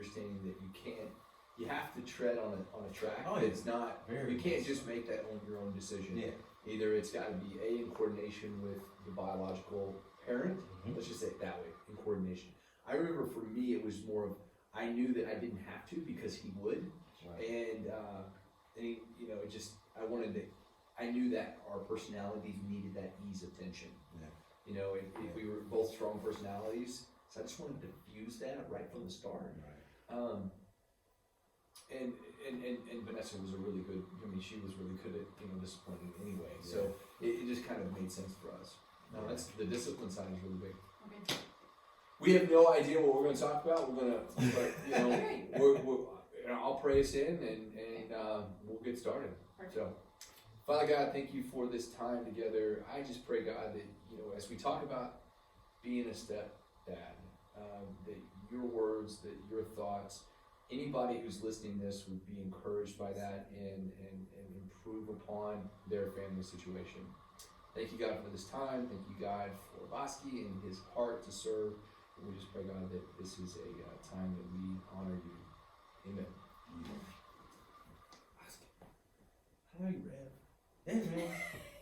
understanding that you have to tread on a track. Oh, it's not, very you can't just make that your own decision. Yeah. Either it's got to be in coordination with the biological parent, let's just say it that way, in coordination. I remember for me, it was more of, I knew that I didn't have to because he would. Right. And he, I knew that our personalities needed that ease of tension. Yeah. If we were both strong personalities, so I just wanted to fuse that right from the start. Right. And Vanessa was a really good, she was really good at, disciplining anyway. So it just kind of made sense for us. No, that's the discipline side is really big. Okay. We have no idea what we're going to talk about. I'll pray us in and we'll get started. So, Father God, thank you for this time together. I just pray, God, that as we talk about being a stepdad, that your words, that your thoughts, anybody who's listening to this would be encouraged by that and improve upon their family situation. Thank you, God, for this time. Thank you, God, for Slavoski and his heart to serve. And we just pray, God, that this is a time that we honor you. Amen. I know you read. Yeah, man.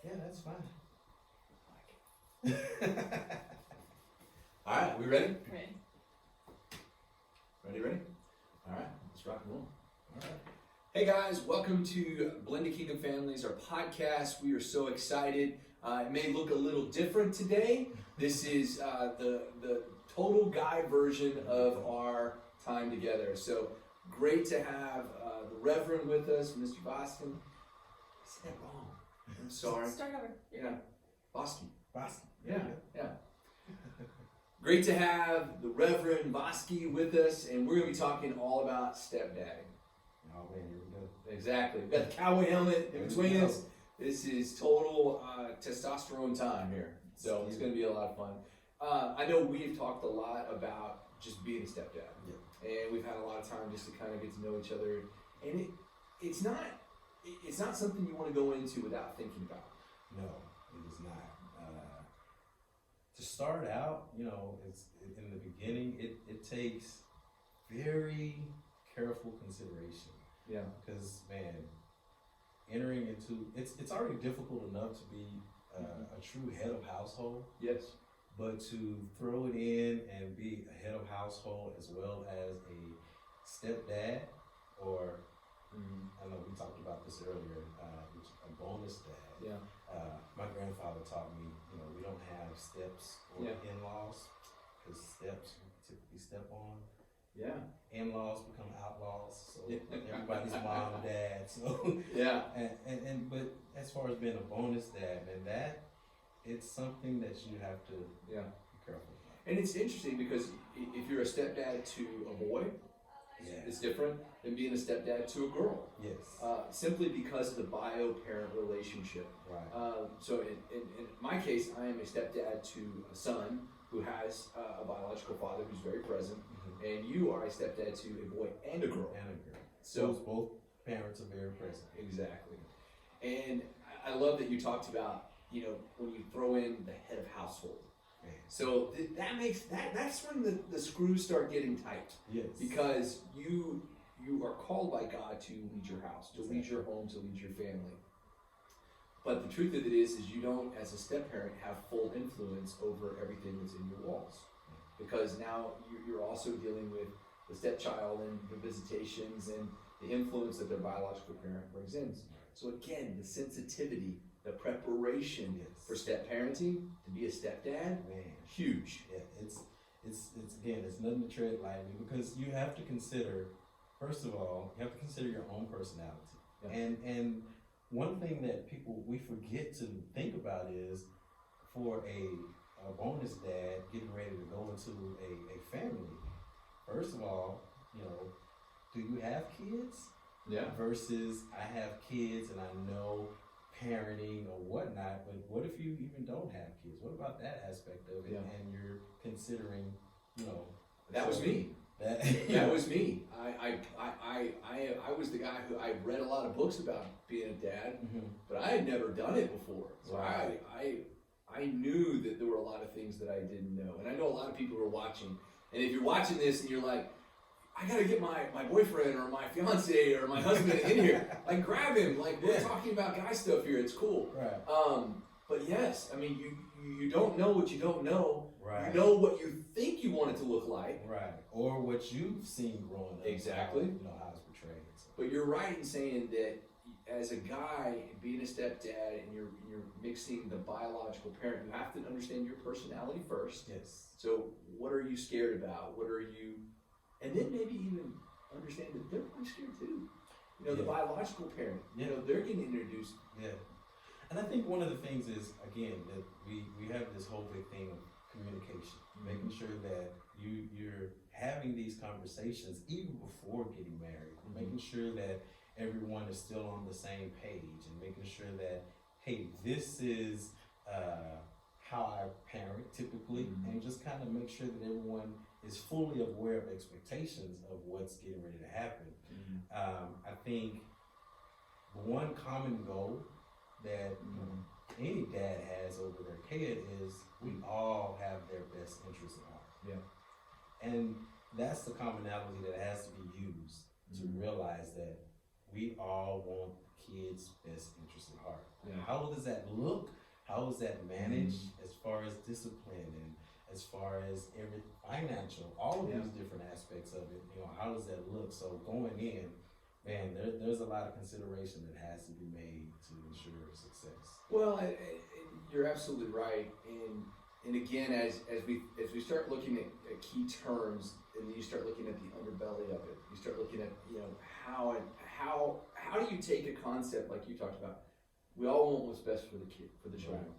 Yeah, that's fine. All right, we ready? Ready. Ready? All right, let's rock and roll. All right. Hey guys, welcome to Blended Kingdom Families, our podcast. We are so excited. It may look a little different today. This is the total guy version of our time together. So great to have the Reverend with us, Mr. Boston. I said that wrong. I'm sorry. Start over. Yeah, Boston. Boston. Yeah. Great to have the Reverend Slavoski with us, and we're going to be talking all about stepdadding. Oh man, here we go. Exactly. We've got the cowboy helmet in between us. This is total testosterone time here. So it's going to be a lot of fun. I know we've talked a lot about just being a stepdad. Yeah. And we've had a lot of time just to kind of get to know each other. And it's not something you want to go into without thinking about. No, it is not. To start out, it's in the beginning, it takes very careful consideration. Yeah. Because man, entering into it's already difficult enough to be a true head of household. Yes. But to throw it in and be a head of household as well as a stepdad, or I know we talked about this earlier, a bonus dad. Yeah. My grandfather taught me, we don't have steps or in-laws, because steps we typically step on. Yeah. In-laws become outlaws, so everybody's mom and dad. So yeah. But as far as being a bonus dad, man, it's something that you have to be careful about. And it's interesting because if you're a stepdad to a boy, it's different than being a stepdad to a girl. Yes. Simply because of the bio-parent relationship. Right. So in my case, I am a stepdad to a son who has a biological father who's very present, and you are a stepdad to a boy and a girl. So both parents are very present. Exactly. And I love that you talked about, when you throw in the head of household. Man. So that's when the screws start getting tight. Yes. Because you are called by God to lead your house, to lead your home, to lead your family. But the truth of it is you don't, as a step-parent, have full influence over everything that's in your walls. Because now you're also dealing with the stepchild and the visitations and the influence that their biological parent brings in. So again, the sensitivity, the preparation for step-parenting, to be a stepdad, huge. Yeah, it's nothing to tread lightly, because you have to consider, first of all, your own personality. Yeah. And one thing that we forget to think about is, for a bonus dad getting ready to go into a family, first of all, do you have kids? Yeah. Versus I have kids and I know parenting or whatnot, but what if you even don't have kids? What about that aspect of it? Yeah. And you're considering, that was me. That was me. I was the guy who I read a lot of books about being a dad, but I had never done it before. So I knew that there were a lot of things that I didn't know, and I know a lot of people who are watching. And if you're watching this and you're like, I gotta get my boyfriend or my fiance or my husband in here. Like, grab him. Like, we're talking about guy stuff here. It's cool. Right. But yes, I mean, you don't know what you don't know. Right. You know what you think you want it to look like. Right. Or what you've seen growing up. Exactly. How it's portrayed. So. But you're right in saying that as a guy, being a stepdad, and you're mixing the biological parent, you have to understand your personality first. Yes. So what are you scared about? What are you, and then maybe even understand that they're probably scared too. The biological parent. They're getting introduced. Yeah. And I think one of the things is, again, that we have this whole big thing of communication, making sure that you're having these conversations even before getting married, making sure that everyone is still on the same page, and making sure that, hey, this is how I parent typically, and just kind of make sure that everyone is fully aware of expectations of what's getting ready to happen. I think the one common goal that any dad has over their kid is we all have their best interests at heart. Yeah. And that's the commonality that has to be used to realize that we all want kids' best interests at heart. Yeah. How does that look? How is that managed as far as discipline and as far as every financial, all of these different aspects of it, how does that look? So going in, man, there's a lot of consideration that has to be made to ensure success. Well, and you're absolutely right. And again, as we start looking at key terms, and then you start looking at the underbelly of it, you start looking at how do you take a concept like you talked about? We all want what's best for the kid, for the child.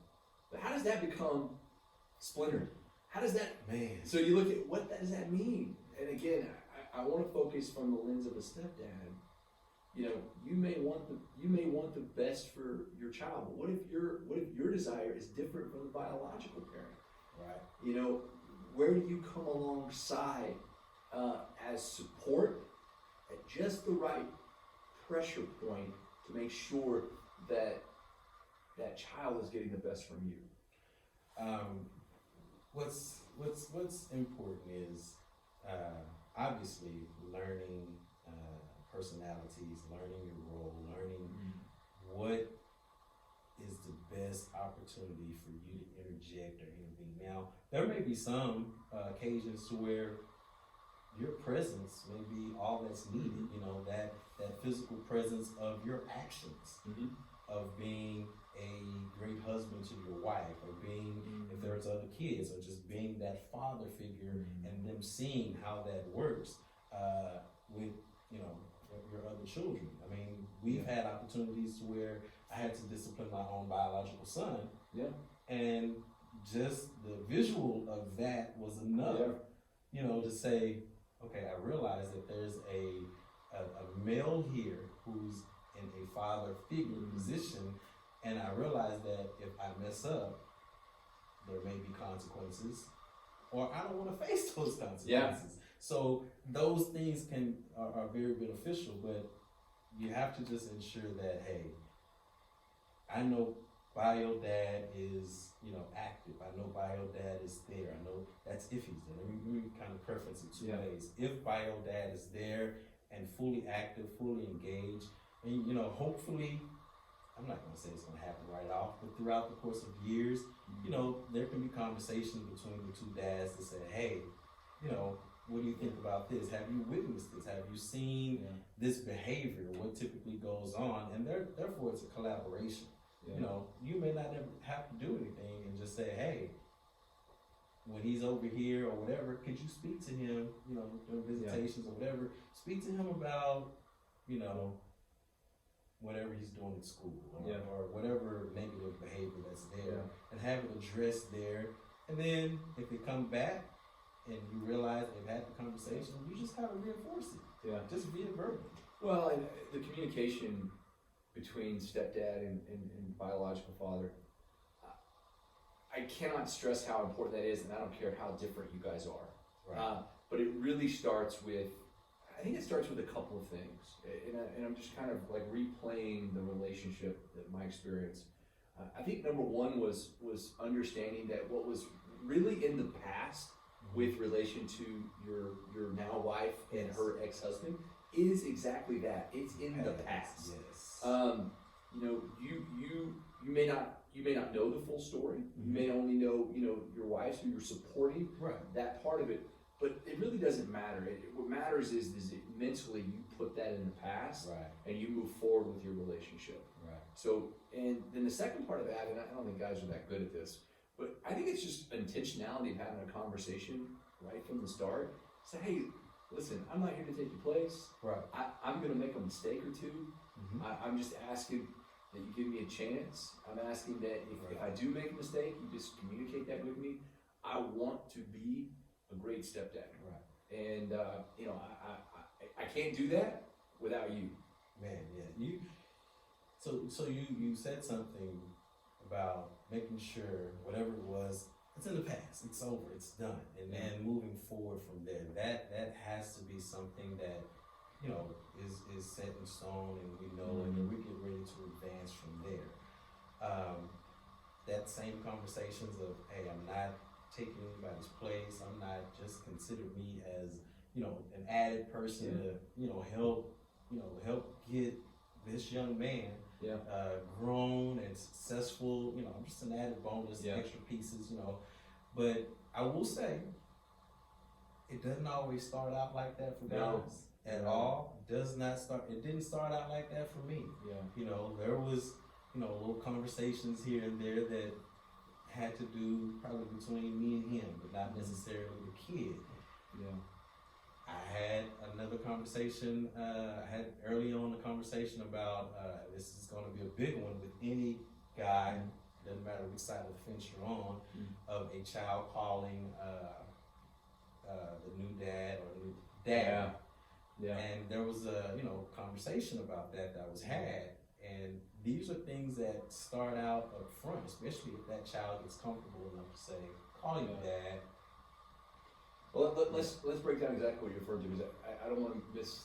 But how does that become splintered? How does that? Man. So you look at what does that mean? And again, I want to focus from the lens of a stepdad. You may want the best for your child, but what if your desire is different from the biological parent? Right. Where do you come alongside as support at just the right pressure point to make sure that that child is getting the best from you? What's important is obviously learning personalities, learning your role, learning what is the best opportunity for you to interject or intervene. Now, there may be some occasions to where your presence may be all that's needed, that physical presence of your actions, of being a great husband to your wife, or being, if there's other kids, or just being that father figure and them seeing how that works with, your other children. I mean, we've had opportunities to where I had to discipline my own biological son. Yeah. And just the visual of that was enough, to say, okay, I realize that there's a male here who's in a father figure position, and I realize that if I mess up, there may be consequences, or I don't want to face those consequences. Yeah. So those things are very beneficial, but you have to just ensure that, hey, I know bio dad is, active. I know bio dad is there. I know that's if he's there. Let me kind of preference it two ways. If bio dad is there and fully active, fully engaged, and hopefully, I'm not going to say it's going to happen right off, but throughout the course of years, there can be conversations between the two dads to say, hey, what do you think about this? Have you witnessed this? Have you seen this behavior? What typically goes on? And therefore, it's a collaboration. You may not ever have to do anything and just say, hey, when he's over here or whatever, could you speak to him, during visitations or whatever, speak to him about, whatever he's doing at school or whatever negative behavior that's there, and have it addressed there. And then if it comes back and you realize they've had the conversation, you just kind of reinforce it. Yeah. Just via verbal. Well, and the communication between stepdad and biological father, I cannot stress how important that is, and I don't care how different you guys are. Right. But it really starts with, I think it starts with a couple of things, and I'm just kind of like replaying the relationship, my experience. I think number one was understanding that what was really in the past with relation to your now wife and her ex-husband is exactly that. It's in the past. Yes. You may not know the full story. You may only know your wife who you're supporting. Right. That part of it, but it really doesn't matter. What matters is it mentally you put that in the past, right, and you move forward with your relationship. Right. So, and then the second part of that, and I don't think guys are that good at this, but I think it's just intentionality of having a conversation right from the start. Say, hey, listen, I'm not here to take your place. Right. I'm going to make a mistake or two. I'm just asking that you give me a chance. I'm asking that if I do make a mistake, you just communicate that with me. I want to be a great stepdad. Right. And I can't do that without you. Man, yeah. You said something about making sure whatever it was, it's in the past, it's over, it's done, and then moving forward from there. That has to be something that is set in stone, and we know, and then we get ready to advance from there. That same conversations of, hey, I'm not taking anybody's place. I'm not just consider me as an added person to help get this young man grown and successful. I'm just an added bonus, extra pieces. But I will say, it doesn't always start out like that for guys at all. It didn't start out like that for me. There was little conversations here and there that had to do probably between me and him, but not necessarily the kid. I had another conversation. I had early on a conversation about this is going to be a big one with any guy. Doesn't matter which side of the fence you're on, of a child calling the new dad or the new dad. And there was a conversation about that was had, and these are things that start out up front, especially if that child gets comfortable enough to say, "Call you dad." Well, let's break down exactly what you're referring to, because I don't want to miss.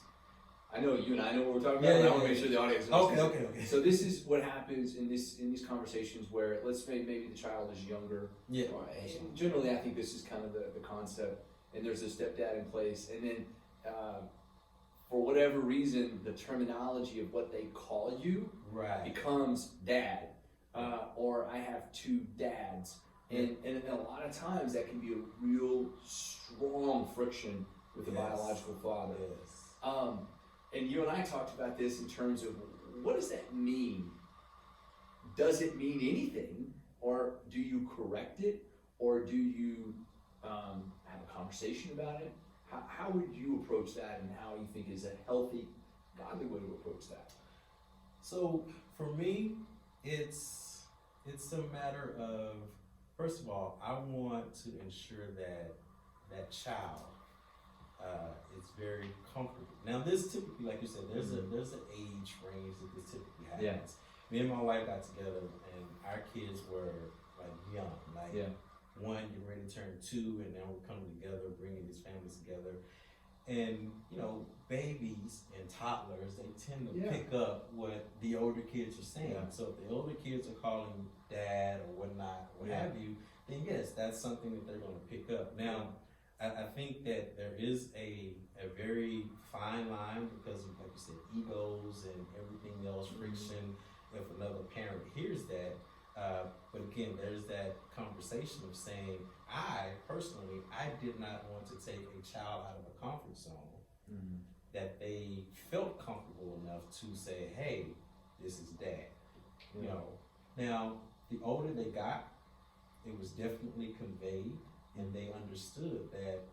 I know you and I know what we're talking about. I want to make sure the audience knows. Okay. So this is what happens in these conversations where, let's say maybe the child is younger. And generally, I think this is kind of the concept. And there's a stepdad in place, and then for whatever reason, the terminology of what they call you becomes dad, or I have two dads. And a lot of times that can be a real strong friction with the biological father. And you and I talked about this in terms of, what does that mean? Does it mean anything? Or do you correct it? Or do you have a conversation about it? How would you approach that, and how you think is a healthy, godly way to approach that? So for me, it's a matter of, first of all, I want to ensure that child is very comfortable. Now, this typically, like you said, there's an age range that this typically happens. Me and my wife got together, and our kids were like young, one getting ready to turn 2, and now we're coming together, bringing these families together. And babies and toddlers, they tend to pick up what the older kids are saying. So if the older kids are calling dad or whatnot, what have you, then yes, that's something that they're going to pick up. Now, I think that there is a very fine line, because of, like you said, egos and everything else, friction, if another parent hears that. But again, there's that conversation of saying, I personally did not want to take a child out of a comfort zone, that they felt comfortable enough to say, hey, this is dad. Now, the older they got, it was definitely conveyed, and they understood that,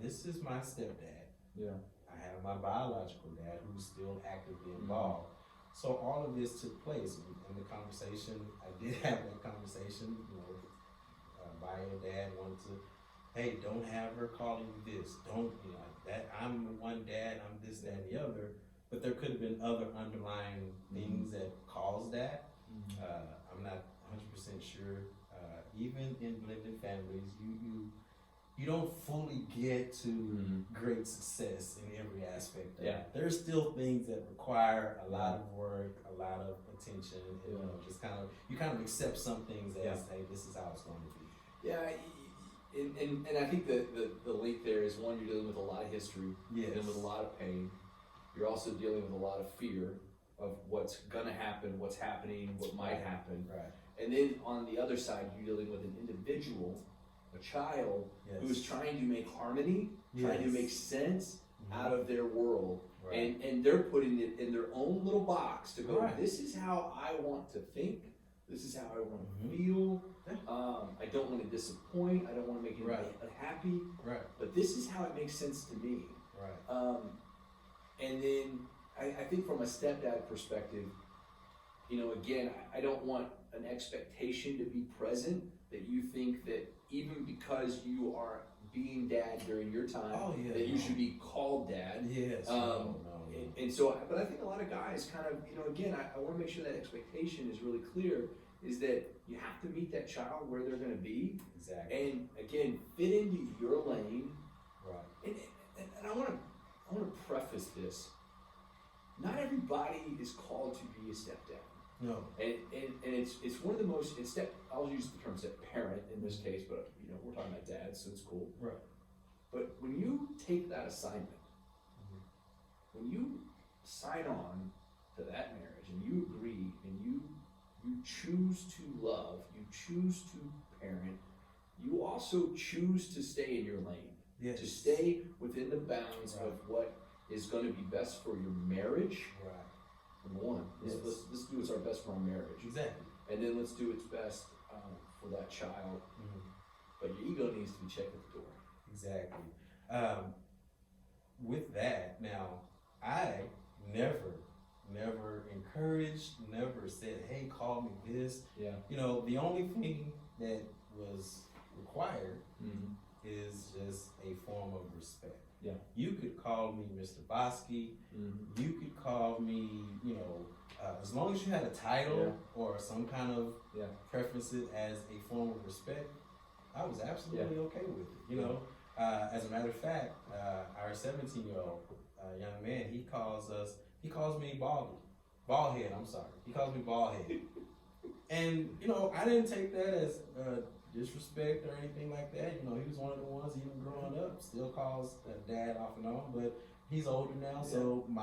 this is my stepdad. I have my biological dad who's still actively involved. So all of this took place in the conversation. I did have that conversation, bio dad wanted to, hey, don't have her calling you this. Don't, that I'm one dad, I'm this, that, and the other. But there could have been other underlying things that caused that. I'm not 100% sure. Even in blended families, you don't fully get to great success in every aspect of it. There's still things that require a lot of work, a lot of attention, and just you kind of accept some things as, hey, this is how it's going to be. and I think the link there is, one, you're dealing with a lot of history, Yes. you're dealing with a lot of pain. You're also dealing with a lot of fear of what's gonna happen, what's happening, what might happen. Right. And then on the other side, you're dealing with an individual, a child, Yes. who is trying to make harmony, trying to make sense out of their world. Right. And they're putting it in their own little box to go, Right. this is how I want to think, this is how I want to Mhm. feel. Yeah. I don't want to disappoint, I don't want to make anybody unhappy, Right. but this is how it makes sense to me. Right. And then I think from a stepdad perspective, again, I don't want an expectation to be present that you think that even because you are being dad during your time, that you should be called dad. Yes. And so, but I think a lot of guys kind of, again, I want to make sure that expectation is really clear, is that you have to meet that child where they're going to be. Exactly. And again, fit into your lane. Right. And I want to preface this. Not everybody is called to be a stepdad. No. And it's one of the most, I'll use the term step parent in this case, but we're talking about dads, so it's cool. Right. But when you take that assignment, when you sign on to that marriage and you agree and you choose to love, you choose to parent, you also choose to stay in your lane. Yes. To stay within the bounds of what is going to be best for your marriage. Right. Number one, let's do what's our best for our marriage. Exactly. And then let's do what's best for that child. But your ego needs to be checked at the door. Exactly. With that, now, I never encouraged, never said, hey, call me this. Yeah. The only thing that was required is just a form of respect. Yeah. You could call me Mr. Bosky. You could call me, as long as you had a title or some kind of preferences as a form of respect, I was absolutely okay with it. As a matter of fact, our 17-year-old young man, he calls me bald head. I'm sorry. He calls me bald head. And, I didn't take that as disrespect or anything like that. He was one of the ones, even growing up, still calls dad off and on, but he's older now, so he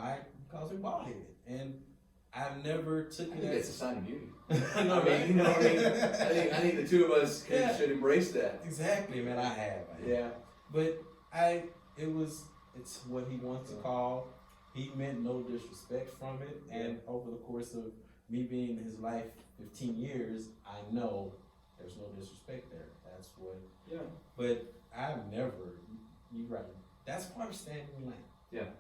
calls me bald head. And I've never took it as a sign of beauty. I I think the two of us should embrace that. Exactly, man. I have. Yeah. But it's what he wants to call. He meant no disrespect from it, and over the course of me being in his life 15 years, I know there's no disrespect there. That's what. Yeah. But I've never. You're right. That's why I'm standing in line. Yeah.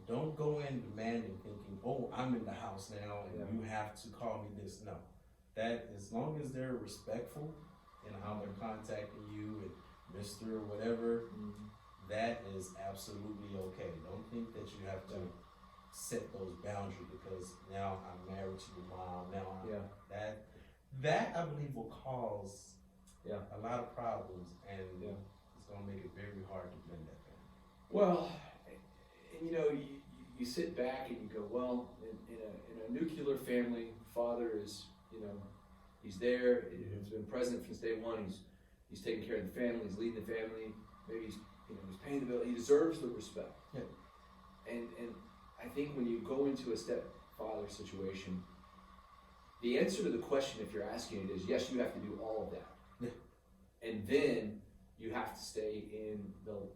Don't go in demanding, thinking, "Oh, I'm in the house now, and you have to call me this." No, that as long as they're respectful in how they're contacting you and Mr. or whatever, that is absolutely okay. Don't think that you have to set those boundaries because now I'm married to your mom. Now that I believe will cause a lot of problems, and it's gonna make it very hard to blend that family. Well, and you sit back and you go, well, in a nuclear family, father is, he's there. He's been present since day one. He's taking care of the family. He's leading the family. Maybe he's paying the bill. He deserves the respect. Yeah. And I think when you go into a stepfather situation, the answer to the question, if you're asking it, is yes, you have to do all of that. Yeah. And then you have to stay in the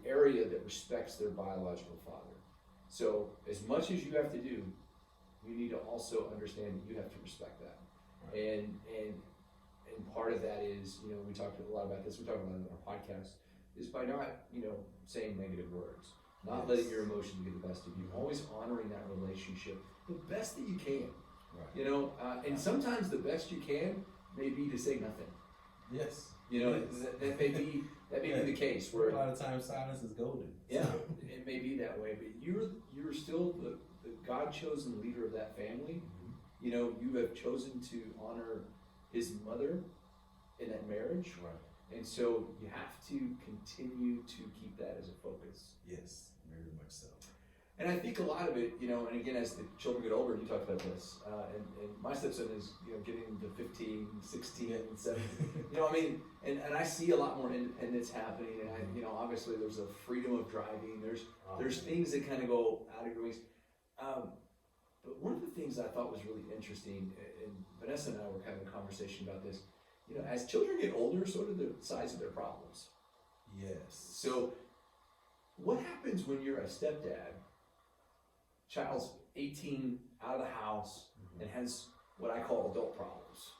area that respects their biological father. So as much as you have to do, you need to also understand that you have to respect that. Right. And part of that is, we talked a lot about this, we talked about it in our podcast, is by not, saying negative words, not letting your emotions get the best of you, always honoring that relationship the best that you can. Right. And sometimes the best you can may be to say nothing. Yes. That may be the case where a lot of times silence is golden. Yeah, it may be that way, but you're still the God chosen leader of that family. You have chosen to honor his mother in that marriage. Right. And so you have to continue to keep that as a focus. Yes, very much so. And I think a lot of it, and again, as the children get older, you talked about this, and my stepson is, getting into 15, 16, 17, and I see a lot more independence happening, and obviously there's a freedom of driving, there's things that kind of go out of your ways. But one of the things I thought was really interesting, and Vanessa and I were having a conversation about this, as children get older, so do the size of their problems. Yes. So what happens when you're a stepdad, child's 18, out of the house, and has what I call adult problems?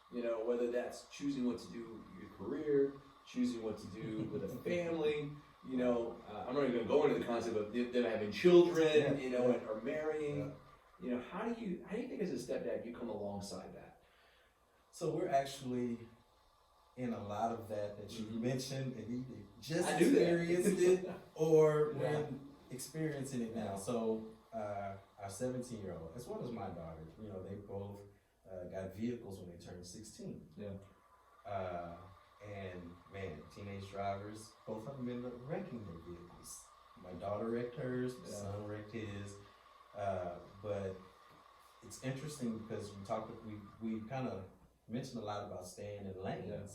Whether that's choosing what to do with your career, choosing what to do with a family, I'm not even going to go into the concept of them having children, or marrying. How do you think as a stepdad you come alongside that? So we're actually in a lot of that you mentioned, and either just I knew experienced it or we're experiencing it now. So our 17-year-old, as well as my daughter, they both got vehicles when they turned 16. Yeah. And man, teenage drivers, both of them ended up wrecking their vehicles. My daughter wrecked hers, my son wrecked his. But it's interesting because we kind of mentioned a lot about staying in lanes. Yeah.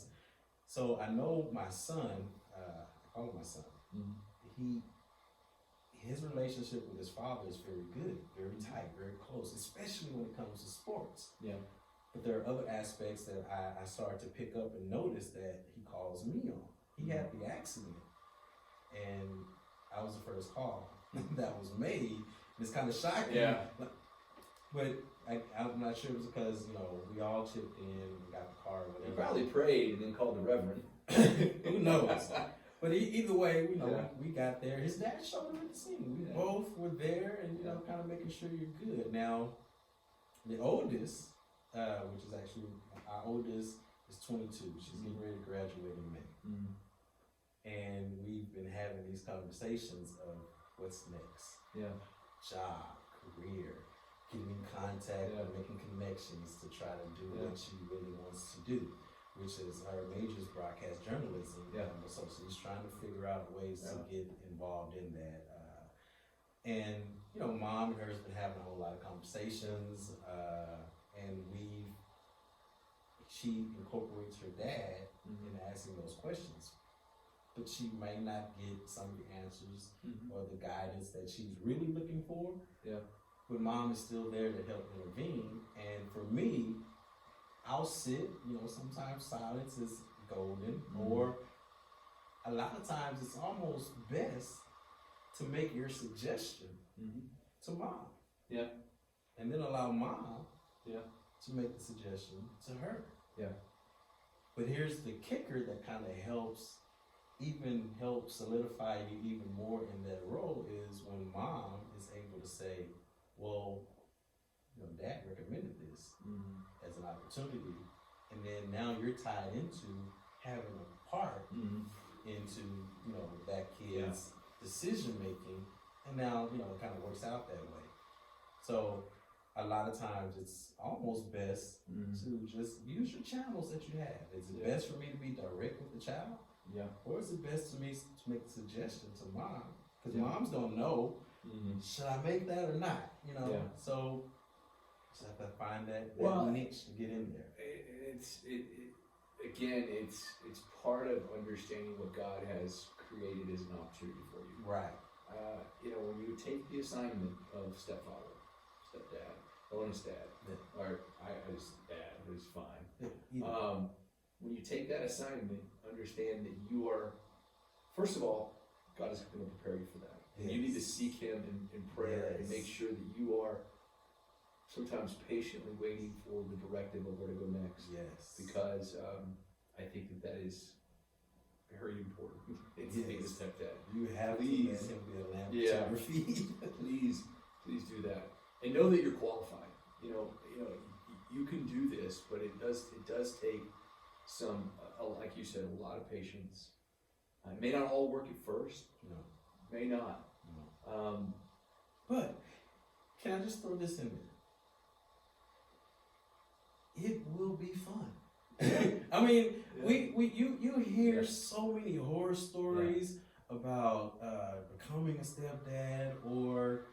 So I know my son, I call him my son, his relationship with his father is very good, very tight, very close, especially when it comes to sports. Yeah. But there are other aspects that I started to pick up and notice that he calls me on. He had the accident, and I was the first call that was made. It's kind of shocking. Yeah. But I'm not sure it was because, we all chipped in, we got the car, whatever. You probably prayed and then called the reverend. Who knows? But either way, we got there. His dad showed him at the scene. We both were there and, kind of making sure you're good. Now, the oldest, which is actually, our oldest is 22. She's getting ready to graduate in May. Mm-hmm. And we've been having these conversations of what's next. Yeah. Job, career, getting in contact and making connections to try to do what she really wants to do, which is her major is broadcast journalism. Yeah. So she's trying to figure out ways to get involved in that. And, Mom and her has been having a whole lot of conversations, and she incorporates her dad in asking those questions. But she may not get some of the answers or the guidance that she's really looking for. Yeah. But Mom is still there to help intervene. And for me, I'll sit, sometimes silence is golden, or a lot of times it's almost best to make your suggestion to Mom. Yeah. And then allow Mom to make the suggestion to her. Yeah. But here's the kicker that kind of helps solidify you even more in that role is when Mom is able to say, well, Dad recommended this as an opportunity, and then now you're tied into having a part into that kid's decision making, and now it kind of works out that way. So a lot of times it's almost best to just use your channels that you have. Is it best for me to be direct with the child? Yeah. Or is it best for me to make a suggestion to Mom? Because moms don't know, should I make that or not? So just have to find that niche to get in there. It's part of understanding what God has created as an opportunity for you. Right. When you take the assignment of stepfather, stepdad, bonus dad, or I just dad, who's fine. When you take that assignment, understand that you are, first of all, God is going to prepare you for that. Yes. You need to seek Him in prayer and make sure that you are sometimes patiently waiting for the directive of where to go next. Yes. Because I think that is very important. It's being a stepdad. You have to let Him be a lamp to your feet. Please do that, and know that you're qualified. You can do this, but it does take some, like you said, a lot of patience. It may not all work at first. No. May not. No. But can I just throw this in there? It will be fun. I mean, you hear so many horror stories about becoming a stepdad or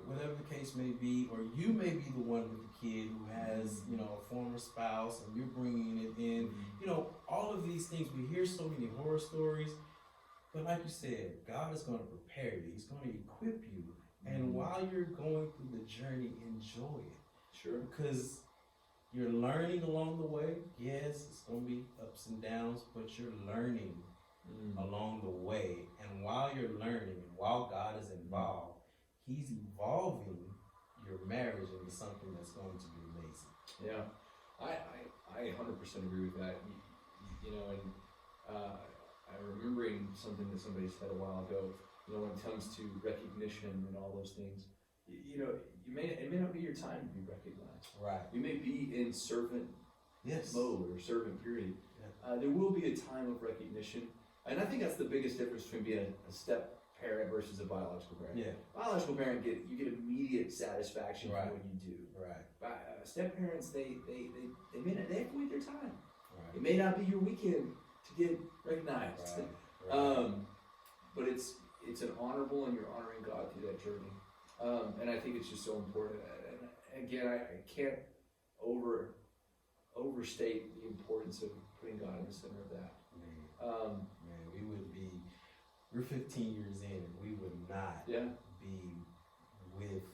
whatever the case may be, or you may be the one with the kid who has, you know, a former spouse and you're bringing it in. You know, all of these things, we hear so many horror stories, but like you said, God is going to prepare you. He's going to equip you. And while you're going through the journey, enjoy it. Sure. Because you're learning along the way. Yes, it's going to be ups and downs, but you're learning along the way. And while you're learning, and while God is involved, He's evolving your marriage into something that's going to be amazing. Yeah, I 100% agree with that. You know, and I'm remembering something that somebody said a while ago. You know, when it comes to recognition and all those things, you know, it may not be your time to be recognized. Right. You may be in servant mode or servant period. Yeah. There will be a time of recognition, and I think that's the biggest difference between being a step parent versus a biological parent. Yeah. Biological parent you get immediate satisfaction from what you do. Right. Step parents they may not, they have to wait their time. Right. It may not be your weekend to get recognized. Right. But it's an honorable, and you're honoring God through that journey. And I think it's just so important. And again, I can't overstate the importance of putting God in the center of that. Man, we're 15 years in, and we would not be with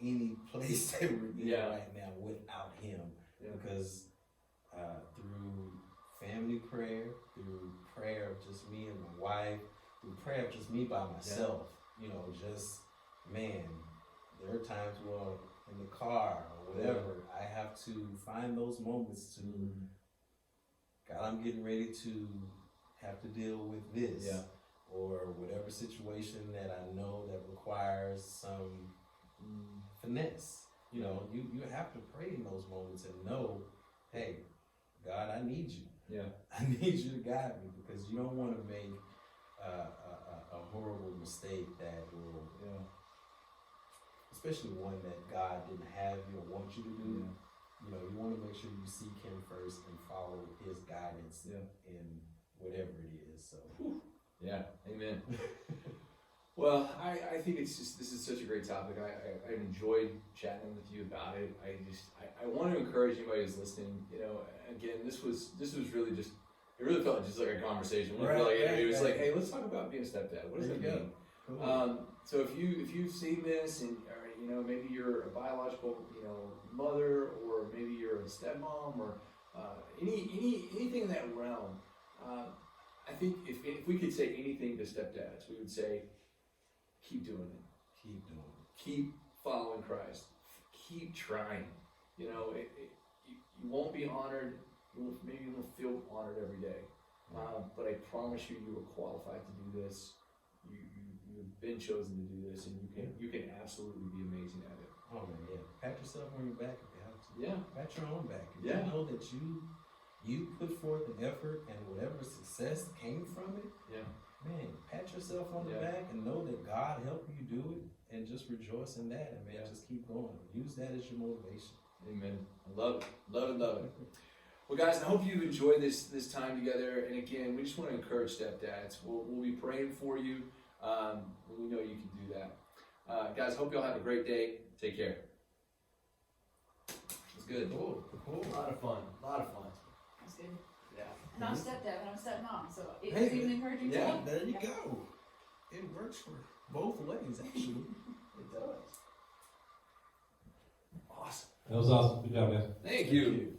any place that we're in right now without Him. Yeah. Because through family prayer, through prayer of just me and my wife, through prayer of just me by myself, you know, just, man, there are times where in the car or whatever, I have to find those moments to, God, I'm getting ready to have to deal with this, or whatever situation that I know that requires some finesse. You know, you have to pray in those moments and know, hey, God, I need you. Yeah, I need you to guide me, because you don't want to make a horrible mistake that will, especially one that God didn't have you or want you to do. Yeah. You know, you want to make sure you seek Him first and follow His guidance in whatever it is. So, yeah, amen. Well, I think this is such a great topic. I enjoyed chatting with you about it. I want to encourage anybody who's listening. You know, again, this was really just, it really felt just like a conversation. It was like, hey, let's talk about being a stepdad. What does that mean? Cool. So if you've seen this, and you know, maybe you're a biological, you know, mother, or maybe you're a stepmom, or anything in that realm, I think if we could say anything to stepdads, we would say, keep doing it. Keep doing it. Keep following Christ. Keep trying. You know, you won't be honored. Maybe you won't feel honored every day. But I promise you, you are qualified to do this. You've been chosen to do this, and you can absolutely be amazing at it. Oh man, yeah. Pat yourself on your back if you have to. Yeah. Pat your own back. If you know that you put forth the effort, and whatever success came from it. Yeah. Man, pat yourself on the back and know that God helped you do it, and just rejoice in that, and man, just keep going. Use that as your motivation. Amen. I love it. Love it. Well, guys, I hope you've enjoyed this time together. And again, we just want to encourage stepdads. We'll be praying for you. We know you can do that. Guys, hope y'all have a great day. Take care. It's good. Cool. A lot of fun. That's good. Yeah. And I'm stepdad and I'm stepmom, so it's even encouraging to me. There you go. It works for both ways, actually. It does. Awesome. That was awesome. Good job, man. Thank you.